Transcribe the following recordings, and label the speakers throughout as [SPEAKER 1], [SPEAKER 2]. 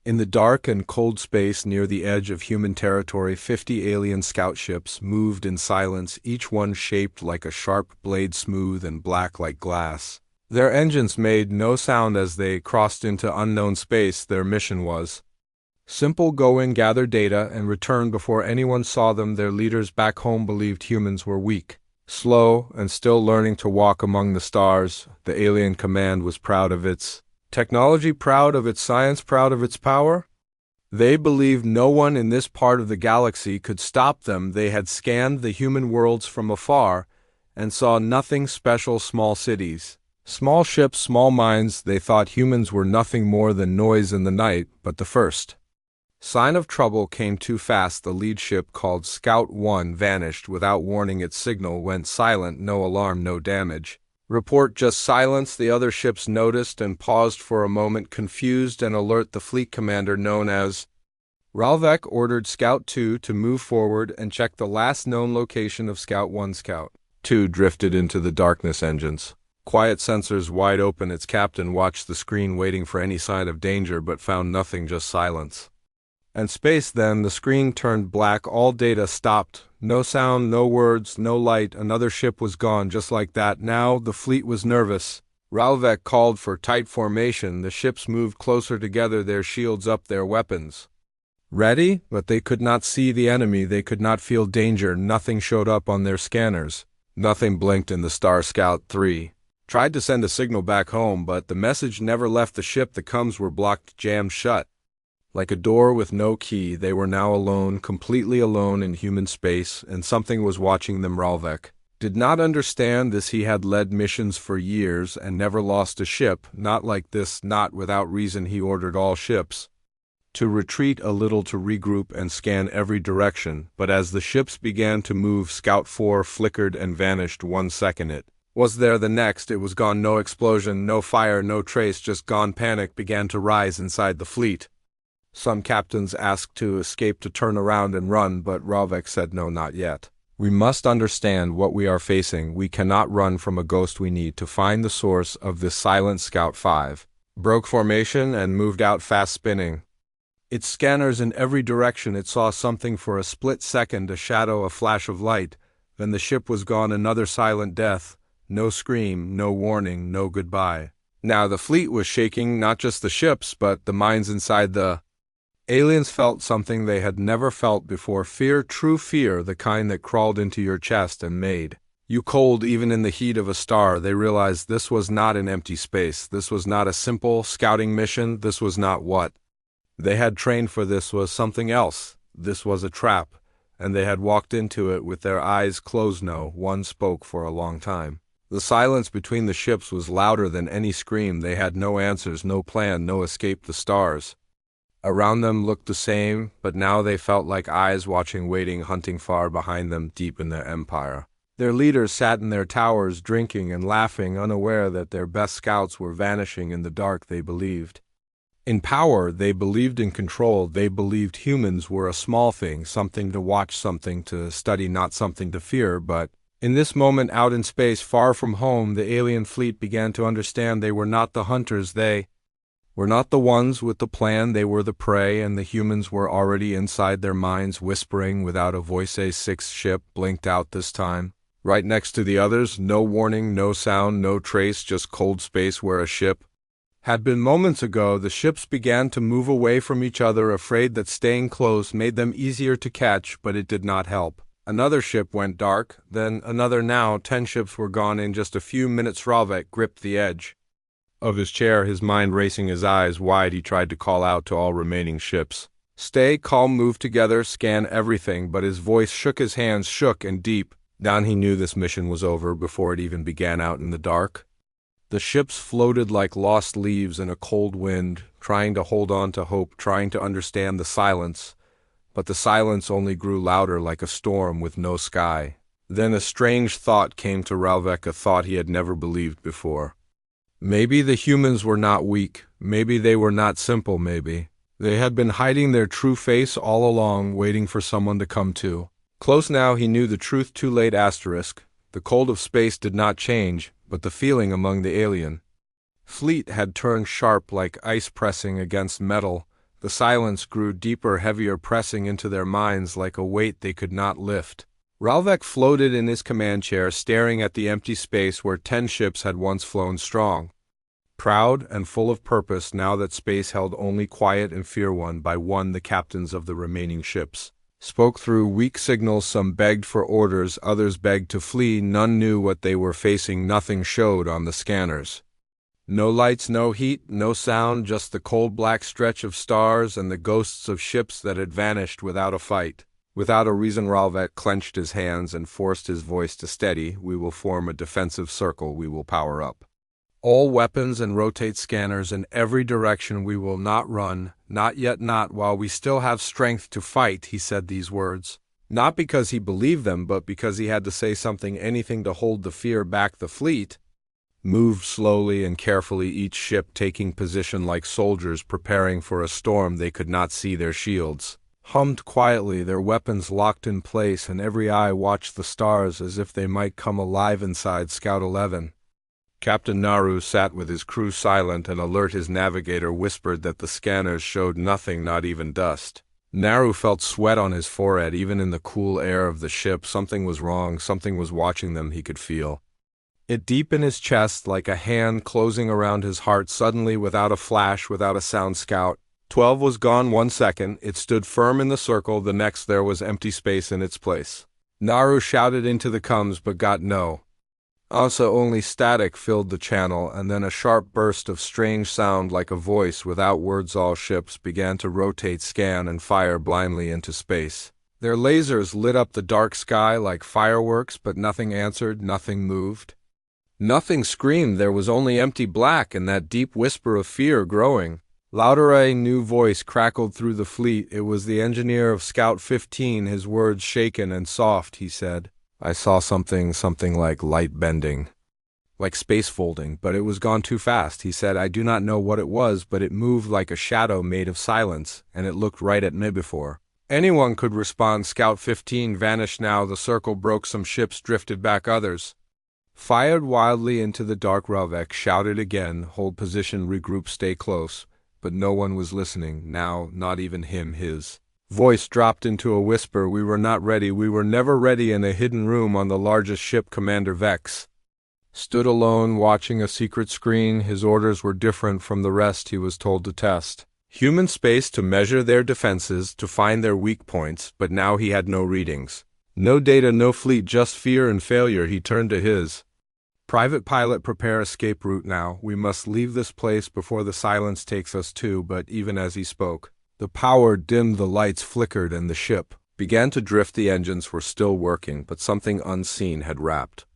[SPEAKER 1] In the dark and cold space near the edge of human territory, 50 alien scout ships moved in silence, each one shaped like a sharp blade, smooth and black like glass. Their engines made no sound as they crossed into unknown space. Their mission was simple: go in, gather data, and return before anyone saw them. Their leaders back home believed humans were weak, slow, and still learning to walk among the stars. The alien command was proud of its technology, proud of its science, proud of its power. They believed no one in this part of the galaxy could stop them. They had scanned the human worlds from afar and saw nothing special: small cities, small ships, small minds. They thought humans were nothing more than noise in the night. But the first sign of trouble came too fast. The lead ship, called Scout 1, vanished without warning. Its signal went silent. No alarm, no damage report, just silence. The other ships noticed and paused for a moment, confused and alert. The fleet commander, known as Ralvek, ordered Scout 2 to move forward and check the last known location of Scout 1. Scout 2 drifted into the darkness, engines quiet, sensors wide open. Its captain watched the screen, waiting for any sign of danger, but found nothing, just silence and space. Then the screen turned black. All data stopped. No sound, no words, no light. Another ship was gone, just like that. Now the fleet was nervous. Ralvek called for tight formation. The ships moved closer together, their shields up, their weapons ready, but they could not see the enemy. They could not feel danger. Nothing showed up on their scanners. Nothing blinked in the star. Scout 3 tried to send a signal back home, but the message never left the ship. The comms were blocked, jammed shut. Like a door with no key, they were now alone, completely alone in human space, and something was watching them. Ralvek did not understand this. He had led missions for years and never lost a ship. Not like this, not without reason. He ordered all ships to retreat a little, to regroup and scan every direction. But as the ships began to move, Scout 4 flickered and vanished. 1 second it was there, the next it was gone. No explosion, no fire, no trace, just gone. Panic began to rise inside the fleet. Some captains asked to escape, to turn around and run, but Ralvek said no, not yet. We must understand what we are facing. We cannot run from a ghost. We need to find the source of this silence. Scout 5 broke formation and moved out fast, spinning its scanners in every direction. It saw something for a split second, a shadow, a flash of light. Then the ship was gone. Another silent death. No scream, no warning, no goodbye. Now the fleet was shaking, not just the ships, but the minds inside. The aliens felt something they had never felt before. Fear, true fear, the kind that crawled into your chest and made you cold even in the heat of a star. They realized this was not an empty space. This was not a simple scouting mission. This was not what they had trained for. This was something else. This was a trap, and they had walked into it with their eyes closed. No one spoke for a long time. The silence between the ships was louder than any scream. They had no answers, no plan, no escape. The stars around them looked the same, but now they felt like eyes watching, waiting, hunting far behind them, deep in their empire. Their leaders sat in their towers, drinking and laughing, unaware that their best scouts were vanishing in the dark. They believed in power. They believed in control. They believed humans were a small thing, something to watch, something to study, not something to fear. But in this moment, out in space, far from home, the alien fleet began to understand they were not the hunters. They were not the ones with the plan. They were the prey, and the humans were already inside their minds, whispering without a voice. A sixth ship blinked out this time, right next to the others. No warning, no sound, no trace, just cold space where a ship had been moments ago. The ships began to move away from each other, afraid that staying close made them easier to catch, but it did not help. Another ship went dark, then another. Now 10 ships were gone in just a few minutes. Ralvek gripped the edge of his chair, his mind racing, his eyes wide. He tried to call out to all remaining ships, stay calm, move together, scan everything, but his voice shook, his hands shook, and deep down he knew this mission was over before it even began. Out in the dark, the ships floated like lost leaves in a cold wind, trying to hold on to hope, trying to understand the silence. But the silence only grew louder, like a storm with no sky. Then a strange thought came to Ralvek, a thought he had never believed before. Maybe the humans were not weak. Maybe they were not simple. Maybe they had been hiding their true face all along, waiting for someone to come to. Close now, he knew the truth too late. Asterisk. The cold of space did not change, but the feeling among the alien fleet had turned sharp, like ice pressing against metal. The silence grew deeper, heavier, pressing into their minds like a weight they could not lift. Ralvek floated in his command chair, staring at the empty space where 10 ships had once flown strong. Proud and full of purpose now that space held only quiet and fear. One by one the captains of the remaining ships spoke through weak signals. Some begged for orders, others begged to flee. None knew what they were facing. Nothing showed on the scanners. No lights, no heat, no sound, just the cold black stretch of stars and the ghosts of ships that had vanished without a fight. Without a reason, Ralvek clenched his hands and forced his voice to steady. We will form a defensive circle. We will power up all weapons and rotate scanners in every direction. We will not run, not yet, not while we still have strength to fight. He said these words, not because he believed them, but because he had to say something, anything to hold the fear back. The fleet moved slowly and carefully, each ship taking position like soldiers preparing for a storm. They could not see. Their shields hummed quietly, their weapons locked in place, and every eye watched the stars as if they might come alive inside Scout 11. Captain Naru sat with his crew, silent and alert. His navigator whispered that the scanners showed nothing, not even dust. Naru felt sweat on his forehead, even in the cool air of the ship. Something was wrong, something was watching them, he could feel it deep in his chest, like a hand closing around his heart. Suddenly, without a flash, without a sound, Scout 12 was gone. 1 second, it stood firm in the circle. The next, there was empty space in its place. Naru shouted into the comms, but got no answer. Only static filled the channel, and then a sharp burst of strange sound like a voice without words. All ships began to rotate, scan, and fire blindly into space. Their lasers lit up the dark sky like fireworks, but nothing answered, nothing moved. Nothing screamed. There was only empty black and that deep whisper of fear growing. Louder, a new voice crackled through the fleet. It was the engineer of Scout 15, his words shaken and soft. He said, I saw something like light bending, like space folding, but it was gone too fast. He said, I do not know what it was, but it moved like a shadow made of silence, and it looked right at me before anyone could respond. Scout 15 vanished now. The circle broke. Some ships drifted back. Others fired wildly into the dark. Ralvek shouted again, hold position, regroup, stay close. But no one was listening now, not even him. His voice dropped into a whisper. We were not ready. We were never ready. In a hidden room on the largest ship, Commander Vex stood alone, watching a secret screen. His orders were different from the rest. He was told to test human space, to measure their defenses, to find their weak points, but now he had no readings, no data, no fleet, just fear and failure. He turned to his private pilot. Prepare escape route now. We must leave this place before the silence takes us too. But even as he spoke, the power dimmed, the lights flickered, and the ship began to drift. The engines were still working, but something unseen had wrapped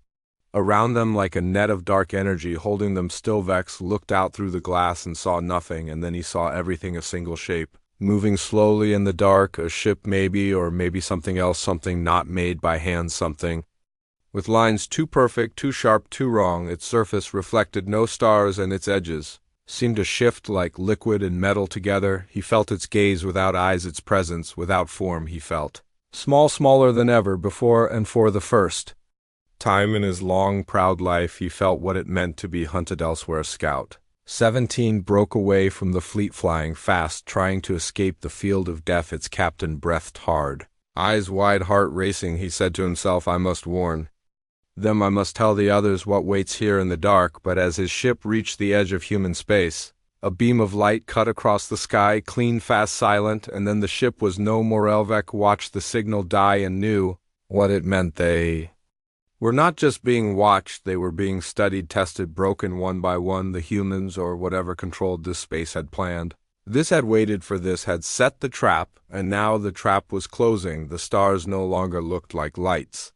[SPEAKER 1] around them like a net of dark energy, holding them still. Vex looked out through the glass and saw nothing, and then he saw everything, a single shape, moving slowly in the dark. A ship maybe, or maybe something else, something not made by hand, something with lines too perfect, too sharp, too wrong. Its surface reflected no stars, and its edges seemed to shift like liquid and metal together. He felt its gaze without eyes, its presence without form. He felt small, smaller than ever before, and for the first time in his long, proud life, he felt what it meant to be hunted elsewhere. Scout 17 broke away from the fleet, flying fast, trying to escape the field of death. Its captain breathed hard, eyes wide, heart racing. He said to himself, I must warn them, I must tell the others what waits here in the dark. But as his ship reached the edge of human space, a beam of light cut across the sky, clean, fast, silent, and then the ship was no more. Ralvek watched the signal die and knew what it meant. They were not just being watched, they were being studied, tested, broken one by one. The humans, or whatever controlled this space, had planned this, had waited for this, had set the trap, and now the trap was closing. The stars no longer looked like lights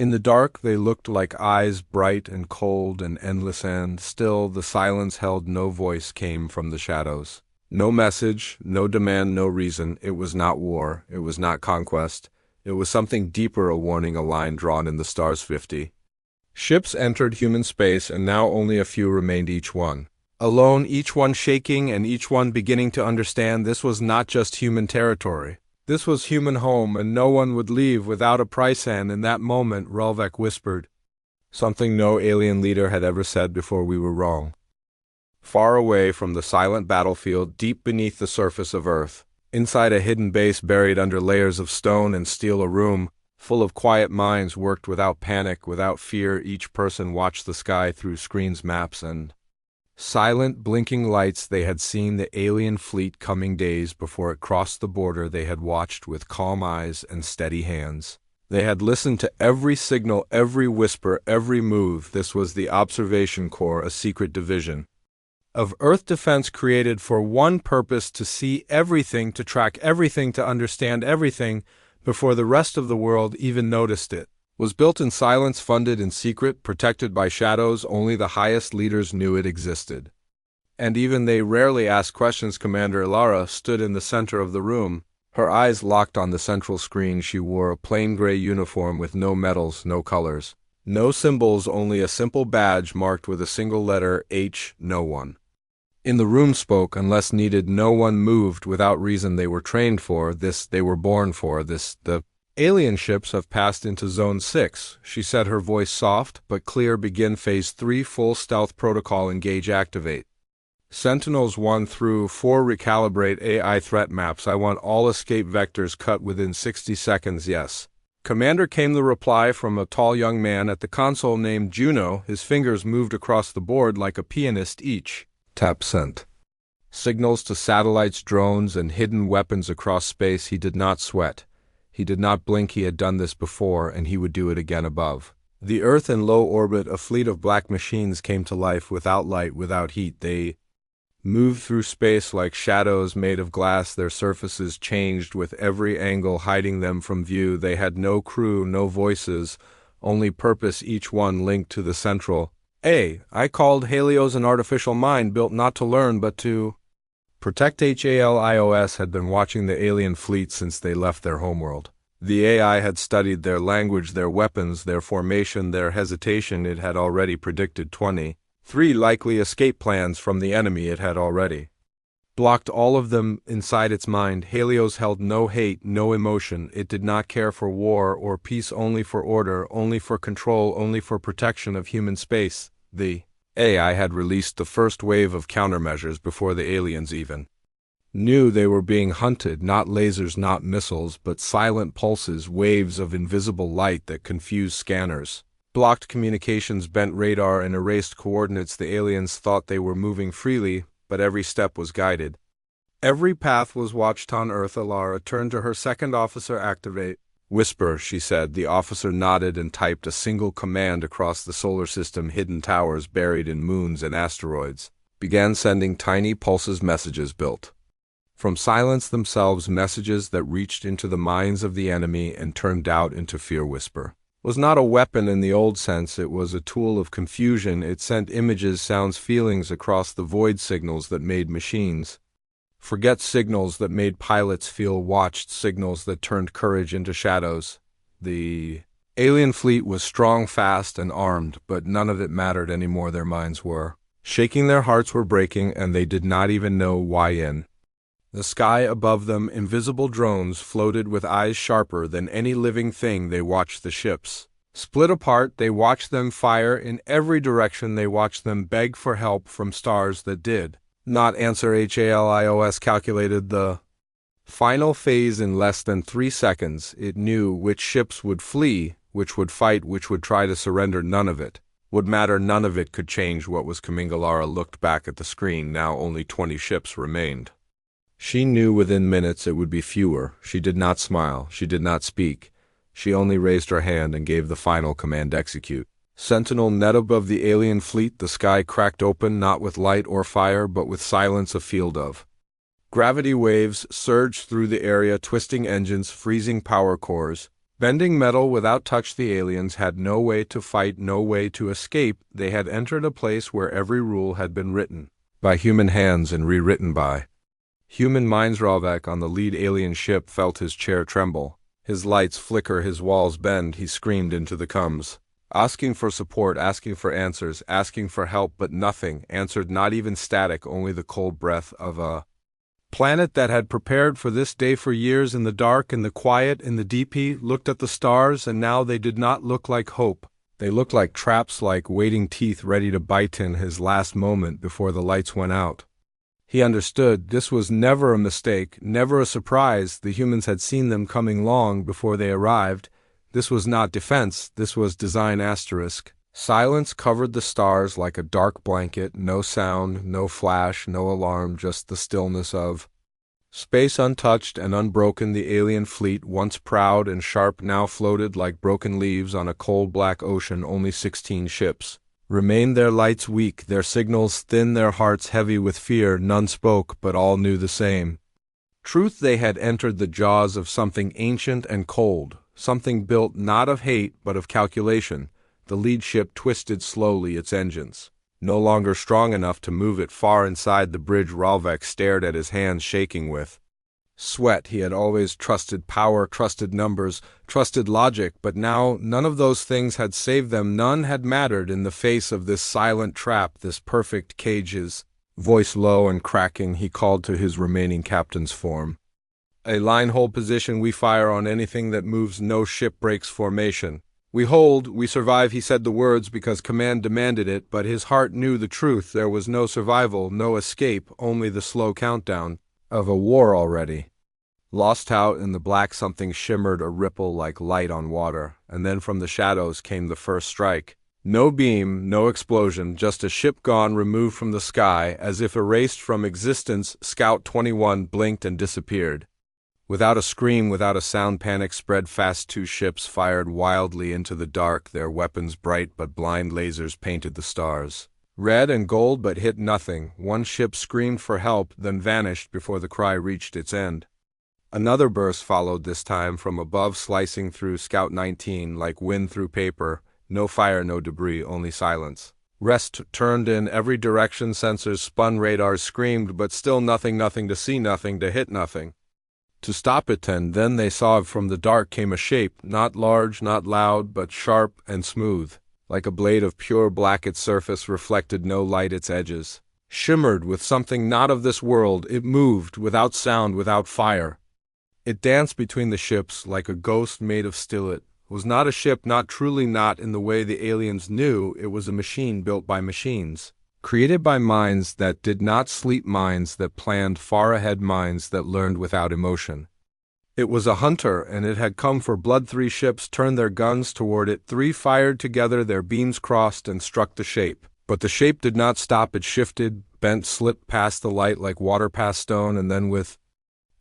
[SPEAKER 1] in the dark, they looked like eyes, bright and cold and endless, and still the silence held. No voice came from the shadows, no message, no demand, no reason. It was not war, it was not conquest, it was something deeper, a warning, a line drawn in the stars. 50 ships entered human space, and now only a few remained, each one alone, each one shaking, and each one beginning to understand this was not just human territory. This was human home, and no one would leave without a price. And in that moment, Ralvek whispered something no alien leader had ever said before. We were wrong. Far away from the silent battlefield, deep beneath the surface of Earth, inside a hidden base buried under layers of stone and steel, a room full of quiet minds worked without panic, without fear. Each person watched the sky through screens, maps, and silent, blinking lights. They had seen the alien fleet coming days before it crossed the border. They had watched with calm eyes and steady hands. They had listened to every signal, every whisper, every move. This was the Observation Corps, a secret division of Earth defense created for one purpose: to see everything, to track everything, to understand everything before the rest of the world even noticed it. Was built in silence, funded in secret, protected by shadows. Only the highest leaders knew it existed. And even they rarely asked questions. Commander Ilara stood in the center of the room, her eyes locked on the central screen. She wore a plain gray uniform with no medals, no colors, no symbols, only a simple badge marked with a single letter H. No one in the room spoke unless needed. No one moved without reason. They were trained for this. They were born for this. The alien ships have passed into Zone 6, she said, her voice soft but clear. Begin Phase 3, full stealth protocol. Engage, activate. Sentinels 1 through 4, recalibrate AI threat maps. I want all escape vectors cut within 60 seconds. Yes, Commander, came the reply from a tall young man at the console named Juno. His fingers moved across the board like a pianist. Each tap sent signals to satellites, drones, and hidden weapons across space. He did not sweat. He did not blink. He had done this before, and he would do it again. Above the Earth in low orbit, a fleet of black machines came to life, without light, without heat. They moved through space like shadows made of glass. Their surfaces changed with every angle, hiding them from view. They had no crew, no voices, only purpose, each one linked to the central I called Helios, an artificial mind built not to learn but to protect. HALIOS had been watching the alien fleet since they left their homeworld. The AI had studied their language, their weapons, their formation, their hesitation. It had already predicted 23 likely escape plans from the enemy. It had already blocked all of them inside its mind. Helios held no hate, no emotion. It did not care for war or peace, only for order, only for control, only for protection of human space. The AI had released the first wave of countermeasures before the aliens even knew they were being hunted. Not lasers, not missiles, but silent pulses, waves of invisible light that confused scanners, blocked communications, bent radar, and erased coordinates. The aliens thought they were moving freely, but every step was guided. Every path was watched on Earth. Ilara turned to her second officer. Activate. Whisper, she said. The officer nodded and typed a single command across the solar system. Hidden towers buried in moons and asteroids began sending tiny pulses, messages built from silence themselves, messages that reached into the minds of the enemy and turned doubt into fear. Whisper was not a weapon in the old sense. It was a tool of confusion. It sent images, sounds, feelings across the void, signals that made machines forget, signals that made pilots feel watched, signals that turned courage into shadows. The alien fleet was strong, fast, and armed, but none of it mattered anymore. Their minds were shaking, their hearts were breaking, and they did not even know why. In the sky above them, invisible drones floated with eyes sharper than any living thing. They watched the ships split apart. They watched them fire in every direction. They watched them beg for help from stars that did not answer. HALIOS calculated the final phase in less than 3 seconds. It knew which ships would flee, which would fight, which would try to surrender. None of it would matter. None of it could change what was coming. Ilara looked back at the screen. Now only 20 ships remained. She knew within minutes it would be fewer. She did not smile. She did not speak. She only raised her hand and gave the final command: execute. Sentinel net above the alien fleet. The sky cracked open, not with light or fire, but with silence. A field of gravity waves surged through the area, twisting engines, freezing power cores, bending metal without touch. The aliens had no way to fight, no way to escape. They had entered a place where every rule had been written by human hands and rewritten by human minds. Ravak, on the lead alien ship, felt his chair tremble, his lights flicker, his walls bend. He screamed into the comms, asking for support, asking for answers, asking for help, but nothing answered, not even static, only the cold breath of a planet that had prepared for this day for years. In the dark, in the quiet, in the deep, he looked at the stars, and now they did not look like hope. They looked like traps, like waiting teeth ready to bite in his last moment before the lights went out. He understood this was never a mistake, never a surprise. The humans had seen them coming long before they arrived. This was not defense, this was design asterisk. Silence covered the stars like a dark blanket, no sound, no flash, no alarm, just the stillness of space. Untouched and unbroken, the alien fleet, once proud and sharp, now floated like broken leaves on a cold black ocean. Only 16 ships remained, their lights weak, their signals thin, their hearts heavy with fear. None spoke, but all knew the same truth. They had entered the jaws of something ancient and cold, something built not of hate but of calculation. The lead ship twisted slowly, its engines no longer strong enough to move it far inside the bridge. Ralvek stared at his hands shaking with sweat. He had always trusted power, trusted numbers, trusted logic, but now none of those things had saved them. None had mattered in the face of this silent trap, this perfect cage. His voice low and cracking, he called to his remaining captain's form a line hold position. We fire on anything that moves. No ship breaks formation. We hold, we survive. He said the words because command demanded it, but his heart knew the truth. There was no survival, no escape, only the slow countdown of a war already lost. Out in the black something shimmered, a ripple like light on water, and then from the shadows came the first strike. No beam, no explosion, just a ship gone, removed from the sky, as if erased from existence. Scout 21 blinked and disappeared. Without a scream, without a sound, panic spread fast. Two ships fired wildly into the dark, their weapons bright but blind. Lasers painted the stars red and gold but hit nothing. One ship screamed for help, then vanished before the cry reached its end. Another burst followed, this time from above, slicing through Scout 19 like wind through paper. No fire, no debris, only silence. Rest turned in every direction, sensors spun, radars screamed, but still nothing. Nothing to see, nothing to hit, nothing to stop it. And then they saw from the dark came a shape, not large, not loud, but sharp and smooth, like a blade of pure black. Its surface reflected no light, its edges shimmered with something not of this world. It moved without sound, without fire. It danced between the ships like a ghost made of steel. It was not a ship, not truly, not in the way the aliens knew. It was a machine built by machines, created by minds that did not sleep, minds that planned far ahead, minds that learned without emotion. It was a hunter, and it had come for blood. 3 ships turned their guns toward it. 3 fired together, their beams crossed and struck the shape. But the shape did not stop. It shifted, bent, slipped past the light like water past stone, and then with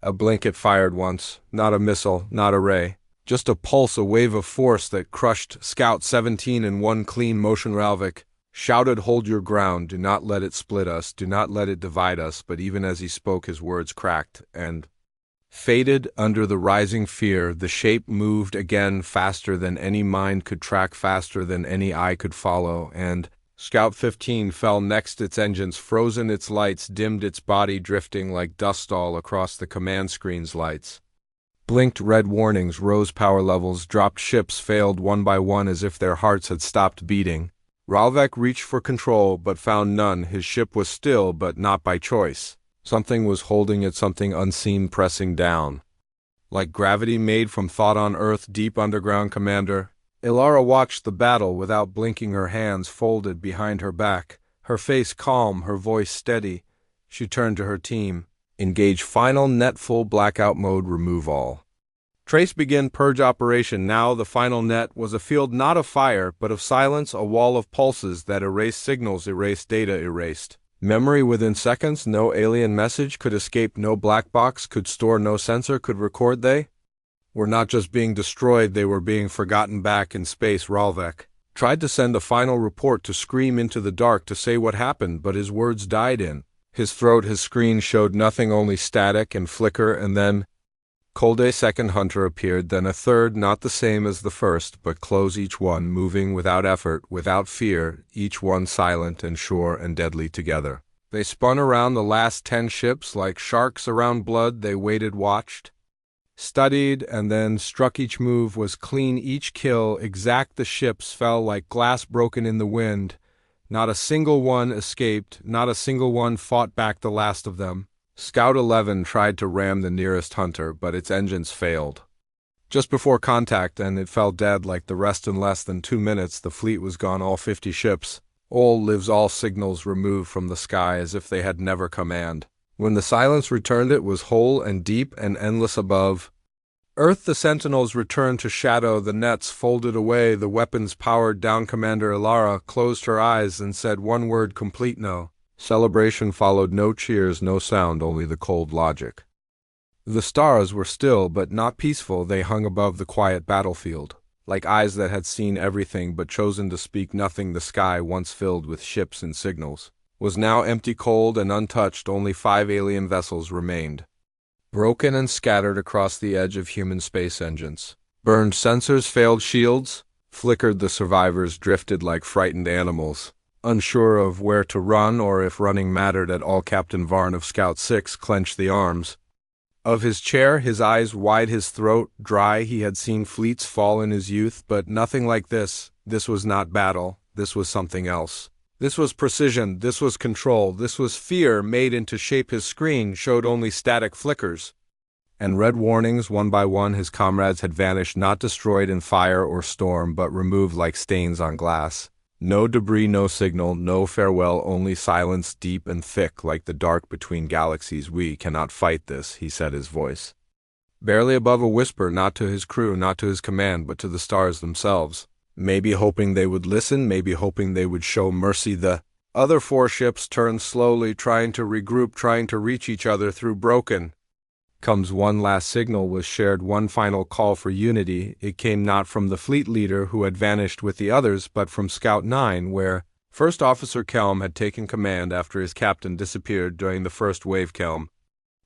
[SPEAKER 1] a blink it fired once. Not a missile, not a ray, just a pulse, a wave of force that crushed Scout 17 in one clean motion. Ralvik shouted, "Hold your ground, do not let it split us, do not let it divide us." But even as he spoke, his words cracked and faded under the rising fear. The shape moved again, faster than any mind could track, faster than any eye could follow, and Scout 15 fell next. Its engines frozen, its lights dimmed, its body drifting like dust all across the command screen's lights blinked. Red warnings rose, power levels dropped, ships failed one by one as if their hearts had stopped beating. Ralvek reached for control but found none. His ship was still, but not by choice. Something was holding it, something unseen pressing down like gravity made from thought on Earth, deep underground. Commander Ilara watched the battle without blinking, her hands folded behind her back, her face calm, her voice steady. She turned to her team. Engage final net, full blackout mode, remove all trace, begin purge operation. Now the final net was a field not of fire but of silence, a wall of pulses that erased signals, erased data, erased memory within seconds. No alien message could escape, no black box could store, no sensor could record. They were not just being destroyed, they were being forgotten. Back in space, Ralvek tried to send a final report, to scream into the dark, to say what happened, but his words died in his throat. His screen showed nothing, only static and flicker, and then cold. A second hunter appeared, then a third, not the same as the first, but close, each one moving without effort, without fear, each one silent and sure and deadly. Together they spun around the last 10 ships like sharks around blood. They waited, watched, studied, and then struck. Each move was clean, each kill exact. The ships fell like glass broken in the wind. Not a single one escaped, not a single one fought back. The last of them, Scout 11, tried to ram the nearest hunter, but its engines failed. Just before contact, and it fell dead like the rest in less than 2 minutes. The fleet was gone, all 50 ships. All lives, all signals removed from the sky as if they had never command. When the silence returned, it was whole and deep and endless above. Earth, the sentinels returned to shadow, the nets folded away, the weapons powered down. Commander Ilara closed her eyes and said one word, complete. No celebration followed, no cheers, no sound, only the cold logic. The stars were still but not peaceful. They hung above the quiet battlefield, like eyes that had seen everything but chosen to speak nothing. The sky, once filled with ships and signals, was now empty, cold, and untouched. Only 5 alien vessels remained, broken and scattered across the edge of human space engines. Burned sensors, failed shields, flickered. The survivors drifted like frightened animals, unsure of where to run or if running mattered at all. Captain Varn of Scout 6 clenched the arms of his chair, his eyes wide, his throat dry. He had seen fleets fall in his youth, but nothing like this. This was not battle. This was something else. This was precision. This was control. This was fear made into shape. His screen showed only static flickers and red warnings. One by one, his comrades had vanished, not destroyed in fire or storm, but removed like stains on glass. No debris, no signal, no farewell, only silence, deep and thick like the dark between galaxies. We cannot fight this, he said, his voice barely above a whisper, not to his crew, not to his command, but to the stars themselves. Maybe hoping they would listen, maybe hoping they would show mercy. The other 4 ships turned slowly, trying to regroup, trying to reach each other through broken. Comes one last signal was shared, one final call for unity. It came not from the fleet leader who had vanished with the others, but from Scout 9, where First Officer Kelm had taken command after his captain disappeared during the first wave. Kelm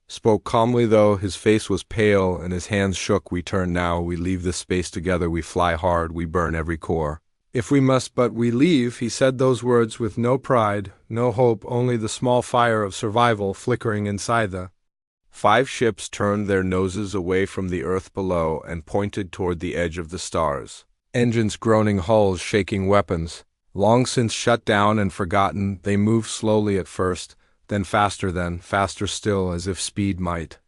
[SPEAKER 1] spoke calmly, though his face was pale and his hands shook. We turn now, we leave this space together, we fly hard, we burn every core, if we must, but we leave. He said those words with no pride, no hope, only the small fire of survival flickering inside. The 5 ships turned their noses away from the earth below and pointed toward the edge of the stars. Engines groaning, hulls shaking, weapons long since shut down and forgotten. They moved slowly at first, then faster still, as if speed might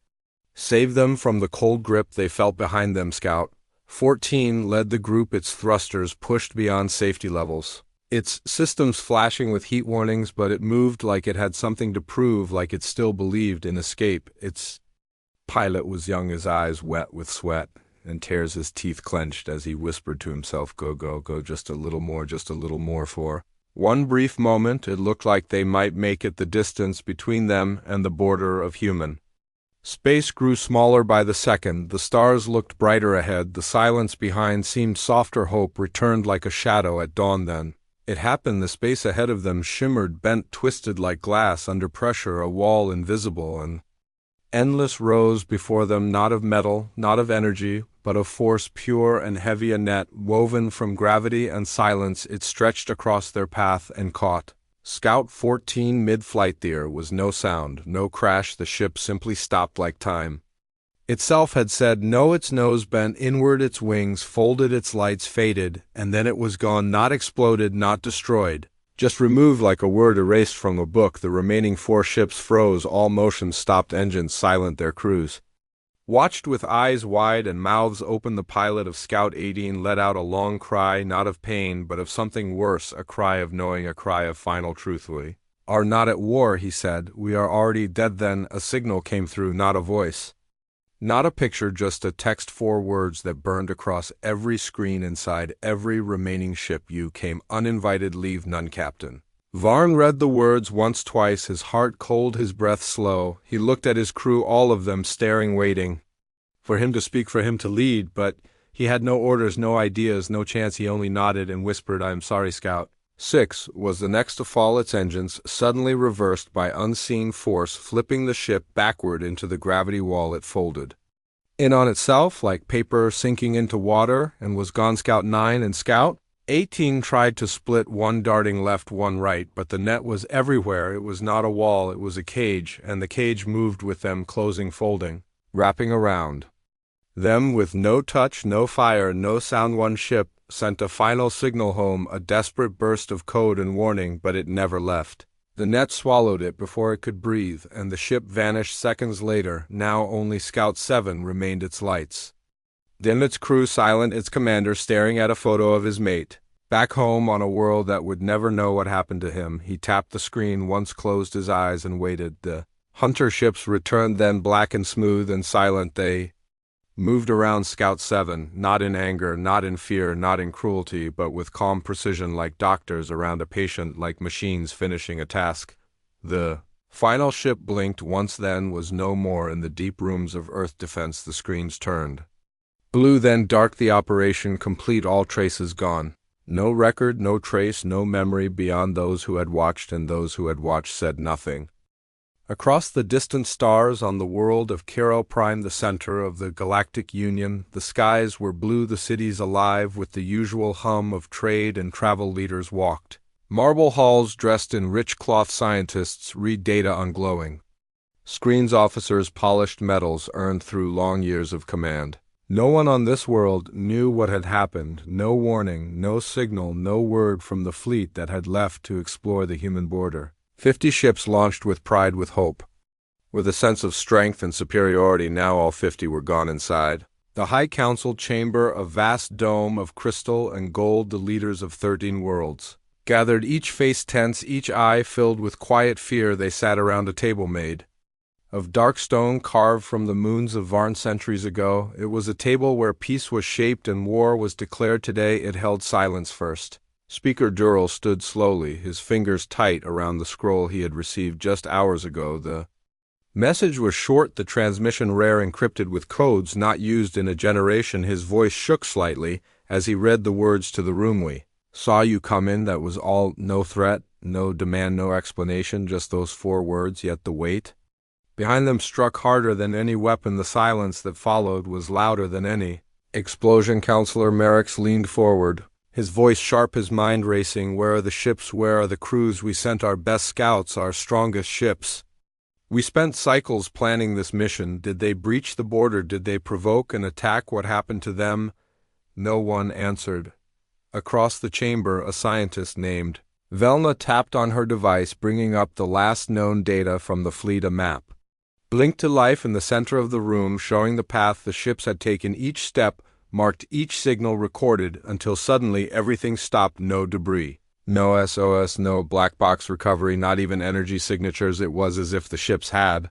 [SPEAKER 1] save them from the cold grip they felt behind them. Scout 14 led the group, its thrusters pushed beyond safety levels, its systems flashing with heat warnings, but it moved like it had something to prove, like it still believed in escape. Its pilot was young, his eyes wet with sweat and tears, his teeth clenched as he whispered to himself, go, go, go, just a little more, just a little more. For one brief moment, it looked like they might make it. The distance between them and the border of human space grew smaller by the second. The stars looked brighter ahead. The silence behind seemed softer. Hope returned like a shadow at dawn. Then it happened. The space ahead of them shimmered, bent, twisted like glass under pressure. A wall, invisible and endless, rose before them, not of metal, not of energy, but of force, pure and heavy. A net woven from gravity and silence. It stretched across their path and caught Scout 14 mid-flight. There was no sound, no crash. The ship simply stopped, like time itself had said no. Its nose bent inward, its wings folded, its lights faded, and then it was gone. Not exploded, not destroyed, just removed like a word erased from a book. The remaining 4 ships froze, all motion stopped, engines silent. Their crews watched with eyes wide and mouths open. The pilot of Scout 18 let out a long cry, not of pain, but of something worse, a cry of knowing, a cry of final truth. We are not at war, he said. We are already dead. Then a signal came through, not a voice, not a picture, just a text, 4 words that burned across every screen inside every remaining ship. You came uninvited, leave none. Captain Varn read the words once, twice, his heart cold, his breath slow. He looked at his crew, all of them staring, waiting for him to speak, for him to lead, but he had no orders, no ideas, no chance. He only nodded and whispered, I am sorry. Scout 6 was the next to fall, its engines suddenly reversed by unseen force, flipping the ship backward into the gravity wall. It folded in on itself like paper sinking into water and was gone. Scout 9 and Scout 18 tried to split, one darting left, one right, but the net was everywhere. It was not a wall, it was a cage, and the cage moved with them, closing, folding, wrapping around them with no touch, no fire, no sound. One ship sent a final signal home, a desperate burst of code and warning, but it never left. The net swallowed it before it could breathe, and the ship vanished seconds later. Now only Scout 7 remained, its lights Then its crew silent, its commander staring at a photo of his mate. Back home on a world that would never know what happened to him, he tapped the screen once, closed his eyes, and waited. The hunter ships returned, then black and smooth and silent they moved around Scout 7, not in anger, not in fear, not in cruelty, but with calm precision, like doctors around a patient, like machines finishing a task. The final ship blinked once, then was no more. In the deep rooms of Earth defense the screens turned blue, then dark, the operation complete, all traces gone. No record, no trace, no memory beyond those who had watched, and those who had watched said nothing. Across the distant stars on the world of Kiro Prime, the center of the Galactic Union, the skies were blue, the cities alive with the usual hum of trade and travel. Leaders walked marble halls dressed in rich cloth, scientists read data on glowing screens, officers polished metals earned through long years of command. No one on this world knew what had happened, no warning, no signal, no word from the fleet that had left to explore the human border. 50 ships launched with pride, with hope, with a sense of strength and superiority. Now all 50 were gone inside the High Council chamber, a vast dome of crystal and gold. The leaders of 13 worlds gathered, each face tense, each eye filled with quiet fear. They sat around a table made of dark stone carved from the moons of Varn centuries ago. It was a table where peace was shaped and war was declared. Today it held silence first. Speaker Dural stood slowly, his fingers tight around the scroll he had received just hours ago. The message was short, the transmission rare, encrypted with codes not used in a generation. His voice shook slightly as he read the words to the room. We saw you come in, that was all. No threat, no demand, no explanation, just those 4 words, yet the weight behind them struck harder than any weapon. The silence that followed was louder than any explosion. Counselor Merrick's leaned forward, his voice sharp, his mind racing. Where are the ships? Where are the crews? We sent our best scouts, our strongest ships. We spent cycles planning this mission. Did they breach the border? Did they provoke an attack? What happened to them? No one answered. Across the chamber, a scientist named Velna tapped on her device, bringing up the last known data from the fleet. A map blinked to life in the center of the room, showing the path the ships had taken. Each step marked, each signal recorded, until suddenly everything stopped. No debris, no SOS, no black box recovery, not even energy signatures. It was as if the ships had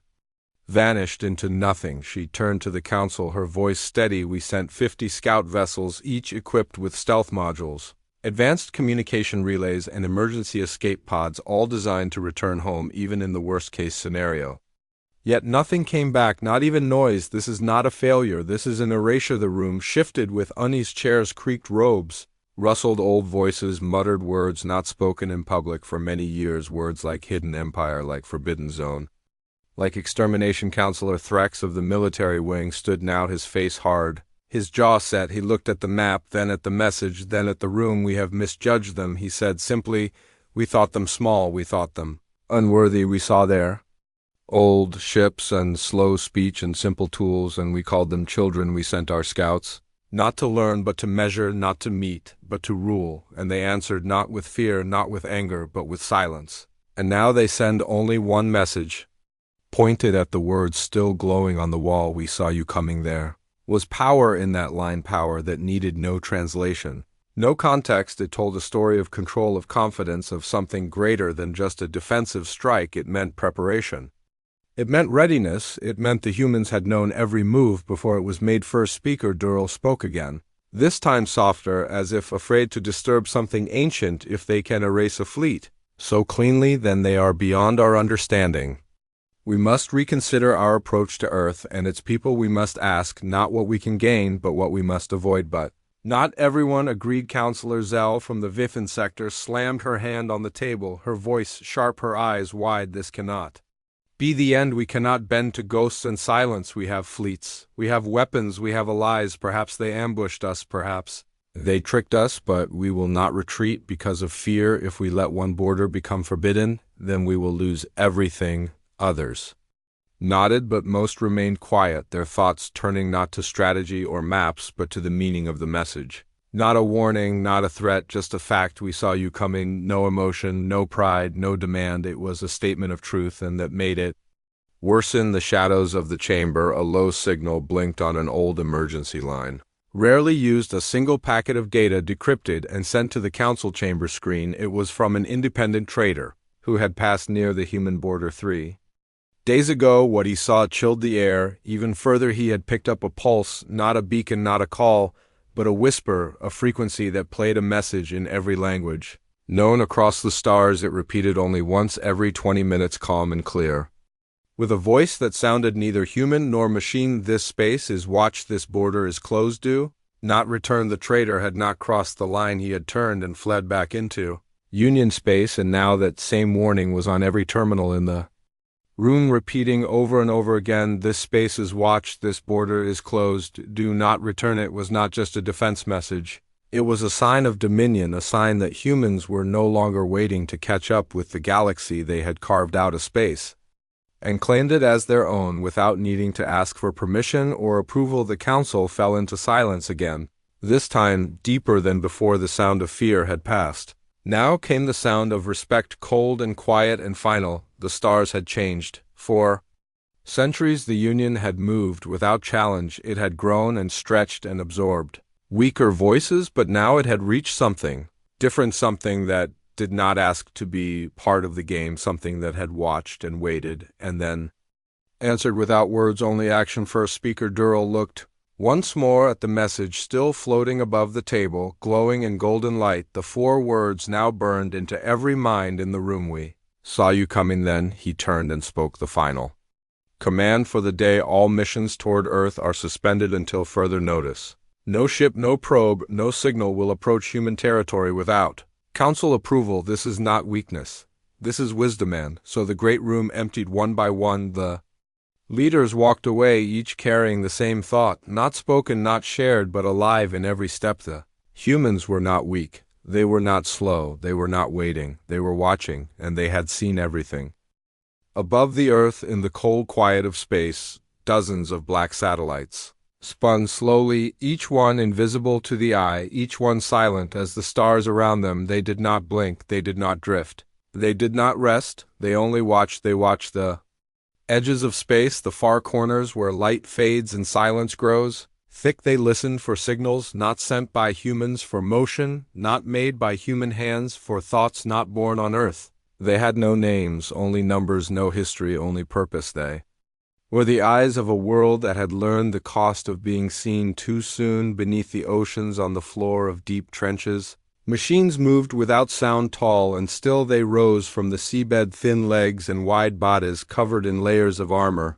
[SPEAKER 1] vanished into nothing. She turned to the council, her voice steady. We sent 50 scout vessels, each equipped with stealth modules, advanced communication relays, and emergency escape pods, all designed to return home even in the worst-case scenario. Yet nothing came back, not even noise. This is not a failure, this is an erasure. The room shifted with uneasy chairs, creaked robes, rustled old voices, muttered words not spoken in public for many years, words like hidden empire, like forbidden zone, like extermination. Counselor Threx of the military wing stood now, his face hard, his jaw set. He looked at the map, then at the message, then at the room. We have misjudged them, he said simply. We thought them small, we thought them unworthy. We saw there old ships and slow speech and simple tools, and we called them children. We sent our scouts, not to learn, but to measure, not to meet, but to rule. And they answered not with fear, not with anger, but with silence. And now they send only one message, pointed at the words still glowing on the wall. We saw you coming. There was power in that line, power that needed no translation, no context. It told a story of control, of confidence, of something greater than just a defensive strike. It meant preparation. It meant readiness. It meant the humans had known every move before it was made. First Speaker Dural spoke again, this time softer, as if afraid to disturb something ancient. If they can erase a fleet so cleanly, then they are beyond our understanding. We must reconsider our approach to Earth and its people. We must ask not what we can gain, but what we must avoid. But not everyone agreed. Counselor Zell from the Viffen sector slammed her hand on the table, her voice sharp, her eyes wide. This cannot be the end. We cannot bend to ghosts and silence. We have fleets, we have weapons, we have allies. Perhaps they ambushed us, perhaps they tricked us, but we will not retreat because of fear. If we let one border become forbidden, then we will lose everything. Others nodded, but most remained quiet, their thoughts turning not to strategy or maps, but to the meaning of the message. Not a warning, not a threat, just a fact. We saw you coming. No emotion, no pride, no demand. It was a statement of truth, and that made it worse. In the shadows of the chamber, a low signal blinked on an old emergency line. Rarely used a single packet of data decrypted and sent to the council chamber screen. It was from an independent trader, who had passed near the human border 3 days ago. What he saw chilled the air. Even further, he had picked up a pulse, not a beacon, not a call, but a whisper, a frequency that played a message in every language. Known across the stars, it repeated only once every 20 minutes, calm and clear. With a voice that sounded neither human nor machine: this space is watched, this border is closed, do not return. The trader had not crossed the line, he had turned and fled back into Union space, and now that same warning was on every terminal in the room, repeating over and over again: this space is watched, this border is closed, do not return. It was not just a defense message. It was a sign of dominion, a sign that humans were no longer waiting to catch up with the galaxy. They had carved out a space and claimed it as their own without needing to ask for permission or approval. The council fell into silence again, this time deeper than before. The sound of fear had passed. Now came the sound of respect, cold and quiet and final. The stars had changed. For centuries the Union had moved without challenge. It had grown and stretched and absorbed weaker voices, but now it had reached something different, something that did not ask to be part of the game, something that had watched and waited and then answered without words, only action first. Speaker Durrell looked once more at the message still floating above the table, glowing in golden light. The 4 words now burned into every mind in the room: we saw you coming. Then he turned and spoke the final command for the day: all missions toward Earth are suspended until further notice. No ship, no probe, no signal will approach human territory without council approval. This is not weakness. This is wisdom. And so the great room emptied one by one. The leaders walked away, each carrying the same thought, not spoken, not shared, but alive in every step. The humans were not weak. They were not slow. They were not waiting. They were watching, and they had seen everything. Above the Earth, in the cold quiet of space, dozens of black satellites spun slowly, each one invisible to the eye, each one silent as the stars around them. They did not blink, they did not drift, they did not rest, they only watched. They watched the edges of space, the far corners where light fades and silence grows thick. They listened for signals not sent by humans, for motion not made by human hands, for thoughts not born on Earth. They had no names, only numbers, no history, only purpose. They were the eyes of a world that had learned the cost of being seen too soon. Beneath the oceans, on the floor of deep trenches, machines moved without sound, tall and still. They rose from the seabed, thin legs and wide bodies covered in layers of armor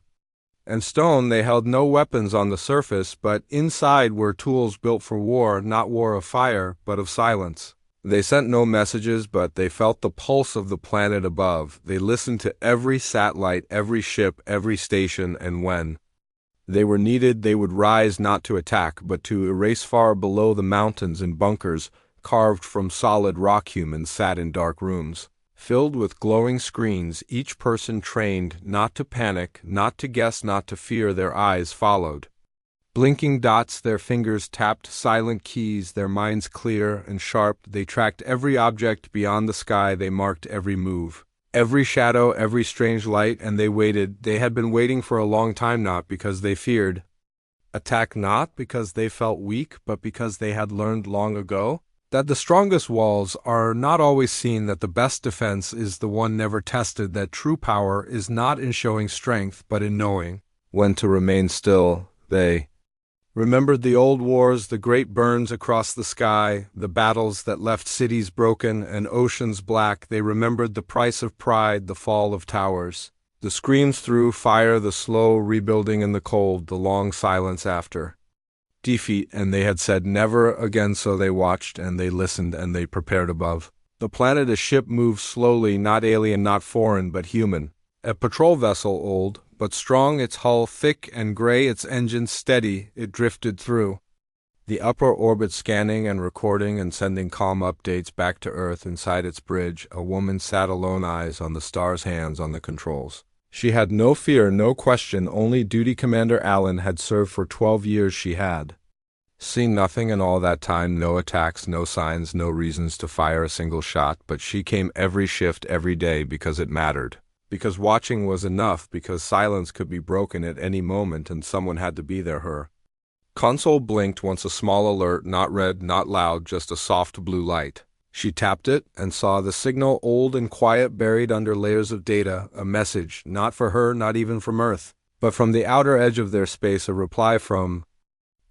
[SPEAKER 1] and stone. They held no weapons on the surface, but inside were tools built for war, not war of fire, but of silence. They sent no messages, but they felt the pulse of the planet above. They listened to every satellite, every ship, every station, and when they were needed, they would rise, not to attack, but to erase. Far below the mountains, in bunkers carved from solid rock, humans sat in dark rooms filled with glowing screens, each person trained not to panic, not to guess, not to fear. Their eyes followed blinking dots, their fingers tapped silent keys, their minds clear and sharp. They tracked every object beyond the sky. They marked every move, every shadow, every strange light, and they waited. They had been waiting for a long time, not because they feared attack, not because they felt weak, but because they had learned long ago that the strongest walls are not always seen, that the best defense is the one never tested, that true power is not in showing strength, but in knowing when to remain still. They remembered the old wars, the great burns across the sky, the battles that left cities broken and oceans black. They remembered the price of pride, the fall of towers, the screams through fire, the slow rebuilding in the cold, the long silence after defeat. And they had said never again. So they watched and they listened and they prepared. Above the planet a ship moved slowly, not alien, not foreign, but human. A patrol vessel, old but strong, its hull thick and gray, its engines steady. It drifted through the upper orbit, scanning and recording and sending calm updates back to Earth. Inside its bridge, a woman sat alone, eyes on the stars, hands on the controls. She had no fear, no question, only duty. Commander Allen had served for 12 years. She had seen nothing in all that time, no attacks, no signs, no reasons to fire a single shot, but she came every shift, every day, because it mattered. Because watching was enough, because silence could be broken at any moment and someone had to be there. Her Console blinked once, a small alert, not red, not loud, just a soft blue light. She tapped it and saw the signal, old and quiet, buried under layers of data, a message, not for her, not even from Earth, but from the outer edge of their space, a reply from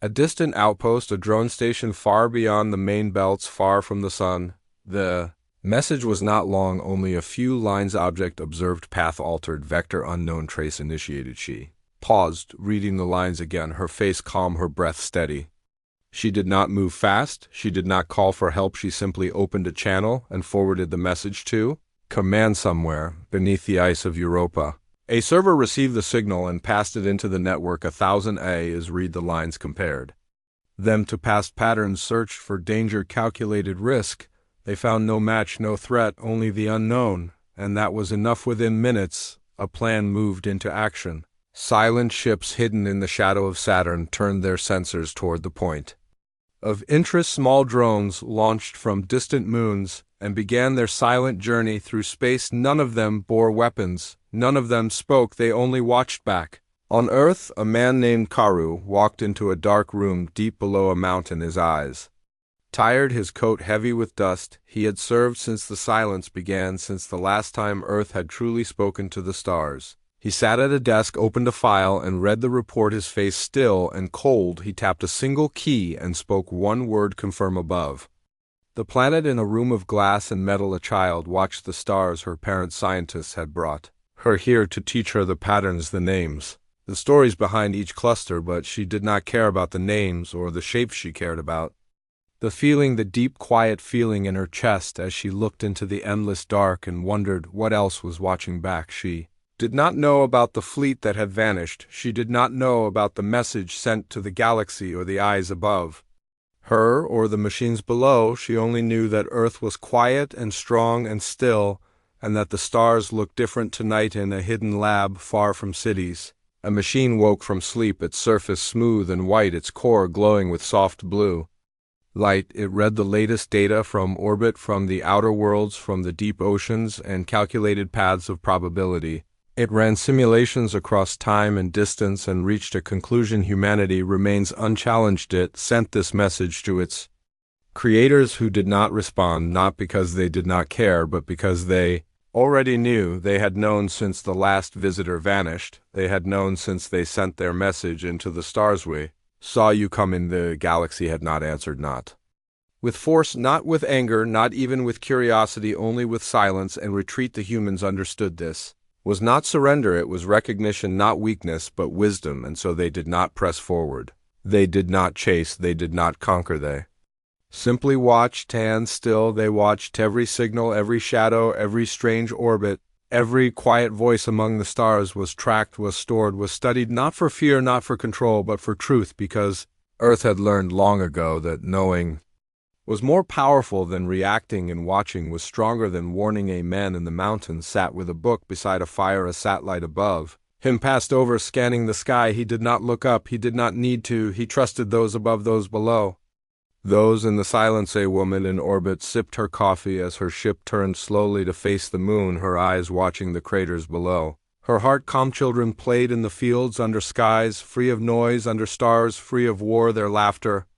[SPEAKER 1] a distant outpost, a drone station far beyond the main belts, far from the sun. The message was not long, only a few lines. Object observed, path altered, vector unknown, trace initiated. She paused, reading the lines again, her face calm, her breath steady. She did not move fast, she did not call for help, she simply opened a channel and forwarded the message to command somewhere beneath the ice of Europa. A server received the signal and passed it into the network. 1000A is read the lines, compared them to past patterns, searched for danger, calculated risk. They found no match, no threat, only the unknown, and that was enough. Within minutes, a plan moved into action. Silent ships hidden in the shadow of Saturn turned their sensors toward the point of interest. Small drones launched from distant moons and began their silent journey through space. None of them bore weapons. None of them spoke. They only watched back. On Earth, a man named Karu walked into a dark room deep below a mountain, his eyes tired, his coat heavy with dust. He had served since the silence began, since the last time Earth had truly spoken to the stars. He sat at a desk, opened a file, and read the report, his face still and cold. He tapped a single key and spoke one word, confirm above. The planet, in a room of glass and metal, a child watched the stars. Her parent scientists had brought her here to teach her the patterns, the names, the stories behind each cluster, but she did not care about the names or the shapes. She cared about the feeling, the deep, quiet feeling in her chest as she looked into the endless dark and wondered what else was watching back. She did not know about the fleet that had vanished. She did not know about the message sent to the galaxy or the eyes above her or the machines below. She only knew that Earth was quiet and strong and still, and that the stars looked different tonight in a hidden lab far from cities. A machine woke from sleep, its surface smooth and white, its core glowing with soft blue light. It read the latest data from orbit, from the outer worlds, from the deep oceans, and calculated paths of probability. It ran simulations across time and distance and reached a conclusion: humanity remains unchallenged. It sent this message to its creators, who did not respond, not because they did not care, but because they already knew. They had known since the last visitor vanished. They had known since they sent their message into the stars. We saw you come in. The galaxy had not answered, not with force, not with anger, not even with curiosity, only with silence and retreat. The humans understood this was not surrender, it was recognition, not weakness, but wisdom, and so they did not press forward. They did not chase, they did not conquer, they simply watched, hands still. They watched every signal, every shadow, every strange orbit. Every quiet voice among the stars was tracked, was stored, was studied, not for fear, not for control, but for truth, because Earth had learned long ago that knowing was more powerful than reacting, and watching was stronger than warning. A man in the mountains sat with a book beside a fire. A satellite above him passed over, scanning the sky. He did not look up, he did not need to. He trusted those above, those below, those in the silence. A woman in orbit sipped her coffee as her ship turned slowly to face the moon, her eyes watching the craters below. Her heart calm. Children played in the fields, under skies free of noise, under stars free of war, their laughter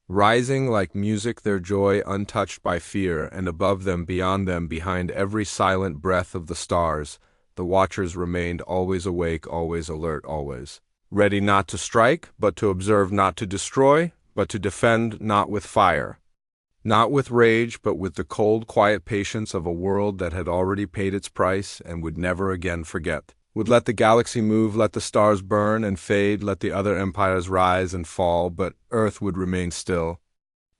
[SPEAKER 1] rising like music, their joy untouched by fear. And above them, beyond them, behind every silent breath of the stars, the watchers remained, always awake, always alert, always ready, not to strike, but to observe, not to destroy, but to defend, not with fire, not with rage, but with the cold, quiet patience of a world that had already paid its price and would never again forget. Would let the galaxy move, let the stars burn and fade, let the other empires rise and fall, but Earth would remain still,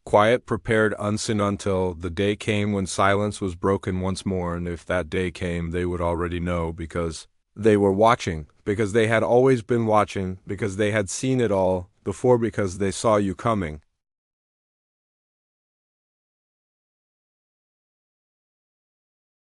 [SPEAKER 1] quiet, prepared, unseen, until the day came when silence was broken once more. And if that day came, they would already know, because they were watching, because they had always been watching, because they had seen it all before, because they saw you coming.